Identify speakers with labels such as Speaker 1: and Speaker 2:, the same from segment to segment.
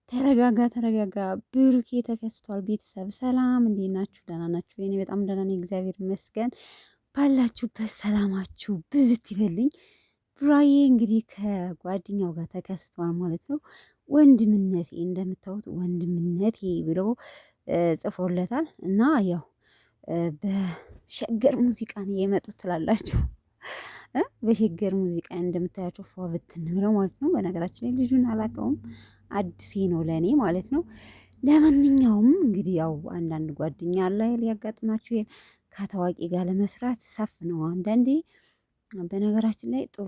Speaker 1: ተረጋጋ ተረጋጋ። ብሩኬ ተከስቷል። ቤተሰብ ሰላም፣ እንዴት ናችሁ? ደህና ናችሁ? እኔ በጣም ደህና ነኝ፣ እግዚአብሔር ይመስገን። ባላችሁበት ሰላማችሁ ብዝት ይበልኝ። ቡራዬ እንግዲህ ከጓደኛው ጋር ተከስቷል ማለት ነው። ወንድምነቴ እንደምታዩት ወንድምነቴ ብሎ ጽፎለታል እና ያው በሸገር ሙዚቃ ነው የመጡት ትላላችሁ። በሸገር ሙዚቃ እንደምታያቸው ፏ ብትን ብለው ማለት ነው። በነገራችን ላይ ልጁን አላውቀውም፣ አዲሴ ነው ለእኔ ማለት ነው። ለማንኛውም እንግዲህ ያው አንዳንድ ጓደኛ አለ ሊያጋጥማችሁ ይሄን ከታዋቂ ጋር ለመስራት ሰፍ ነው አንዳንዴ። በነገራችን ላይ ጥሩ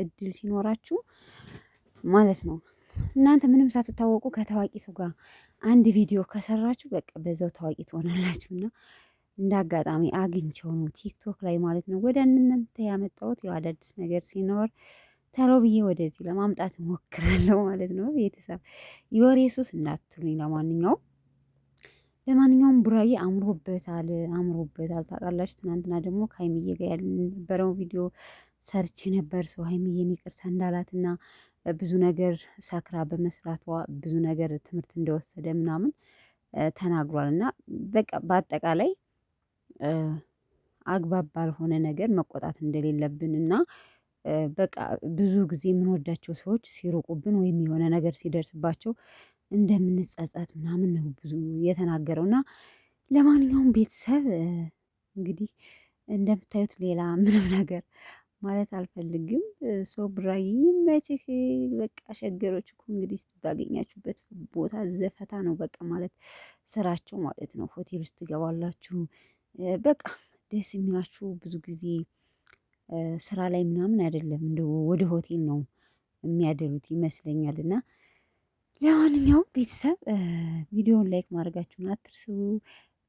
Speaker 1: እድል ሲኖራችሁ ማለት ነው እናንተ ምንም ሳትታወቁ ከታዋቂ ሰው ጋር አንድ ቪዲዮ ከሰራችሁ በቃ በዛው ታዋቂ ትሆናላችሁና እንደ አጋጣሚ አግኝቼው ነው ቲክቶክ ላይ ማለት ነው ወደ እናንተ ያመጣሁት። ያው አዳዲስ ነገር ሲኖር ተሎ ብዬ ወደዚህ ለማምጣት እሞክራለሁ ማለት ነው። ቤተሰብ የወሬ ሱስ እንዳትሉኝ። ለማንኛውም ቡራዬ አምሮበታል፣ አምሮበታል ታውቃላችሁ። ትናንትና ደግሞ ከሀይሚዬ ጋር ያልነበረው ቪዲዮ ሰርቼ ነበር። ሰው ሀይሚዬን ይቅርታ እንዳላትና ብዙ ነገር ሰክራ በመስራቷ ብዙ ነገር ትምህርት እንደወሰደ ምናምን ተናግሯል። እና በቃ በአጠቃላይ አግባብ ባልሆነ ነገር መቆጣት እንደሌለብን እና በቃ ብዙ ጊዜ የምንወዳቸው ሰዎች ሲርቁብን ወይም የሆነ ነገር ሲደርስባቸው እንደምንጸጸት ምናምን ነው ብዙ የተናገረው። እና ለማንኛውም ቤተሰብ እንግዲህ እንደምታዩት ሌላ ምንም ነገር ማለት አልፈልግም። ሰው ቡራዬ ይመችህ። በቃ ሸገሮች እኮ እንግዲህ ባገኛችሁበት ቦታ ዘፈታ ነው በቃ ማለት ስራቸው ማለት ነው። ሆቴል ውስጥ ትገባላችሁ በቃ ደስ የሚላችሁ ብዙ ጊዜ ስራ ላይ ምናምን አይደለም፣ እንደው ወደ ሆቴል ነው የሚያደሉት ይመስለኛል። እና ለማንኛውም ቤተሰብ ቪዲዮውን ላይክ ማድረጋችሁን አትርሱ።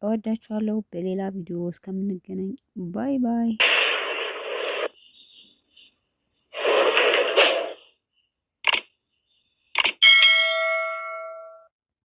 Speaker 1: እወዳችኋለሁ። በሌላ ቪዲዮ እስከምንገናኝ ባይ ባይ።